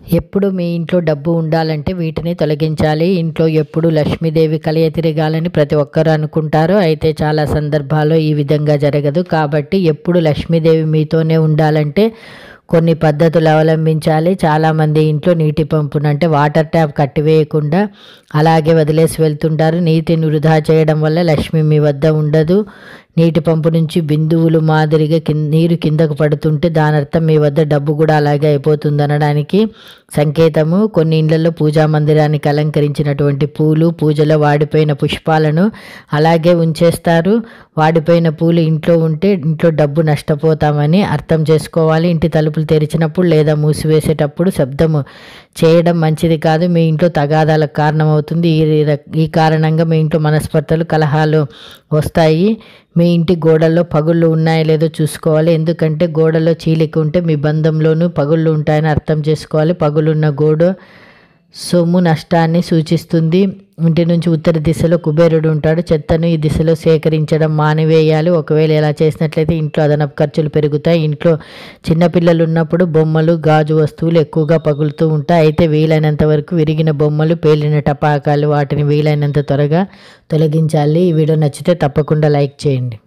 ఎప్పుడు మీ ఇంట్లో డబ్బు ఉండాలంటే వీటిని తొలగించాలి. ఇంట్లో ఎప్పుడు లక్ష్మీదేవి కలియ తిరగాలని ప్రతి ఒక్కరు అనుకుంటారు. అయితే చాలా సందర్భాల్లో ఈ విధంగా జరగదు. కాబట్టి ఎప్పుడు లక్ష్మీదేవి మీతోనే ఉండాలంటే కొన్ని పద్ధతులు అవలంబించాలి. చాలామంది ఇంట్లో నీటి పంపును అంటే వాటర్ ట్యాప్ కట్టివేయకుండా అలాగే వదిలేసి వెళ్తుంటారు. నీటిని వృధా చేయడం వల్ల లక్ష్మి మీ వద్ద ఉండదు. నీటి పంపు నుంచి బిందువులు మాదిరిగా నీరు కిందకు పడుతుంటే దాని అర్థం మీ వద్ద డబ్బు కూడా అలాగే అయిపోతుంది అనడానికి సంకేతము. కొన్ని ఇళ్లలో పూజా మందిరానికి అలంకరించినటువంటి పూలు, పూజలో వాడిపోయిన పుష్పాలను అలాగే ఉంచేస్తారు. వాడిపోయిన పూలు ఇంట్లో ఉంటే ఇంట్లో డబ్బు నష్టపోతామని అర్థం చేసుకోవాలి. ఇంటి తలుపులు తెరిచినప్పుడు లేదా మూసివేసేటప్పుడు శబ్దము చేయడం మంచిది కాదు. మీ ఇంట్లో తగాదాలకు కారణమవుతుంది. ఈ కారణంగా మీ ఇంట్లో మనస్పర్ధలు, కలహాలు వస్తాయి. మీ ఇంటి గోడల్లో పగుళ్ళు ఉన్నాయో లేదో చూసుకోవాలి. ఎందుకంటే గోడలో చీలిక ఉంటే మీ బంధంలోనూ పగుళ్ళు ఉంటాయని అర్థం చేసుకోవాలి. పగులున్న గోడ సొమ్ము నష్టాన్ని సూచిస్తుంది. ఇంటి నుంచి ఉత్తర దిశలో కుబేరుడు ఉంటాడు. చెత్తను ఈ దిశలో సేకరించడం మానివేయాలి. ఒకవేళ ఇలా చేసినట్లయితే ఇంట్లో అదనపు ఖర్చులు పెరుగుతాయి. ఇంట్లో చిన్నపిల్లలు ఉన్నప్పుడు బొమ్మలు, గాజు వస్తువులు ఎక్కువగా పగులుతూ ఉంటాయి. అయితే వీలైనంత వరకు విరిగిన బొమ్మలు, పేలిన టపాకాలు వాటిని వీలైనంత త్వరగా తొలగించాలి. ఈ వీడియో నచ్చితే తప్పకుండా లైక్ చేయండి.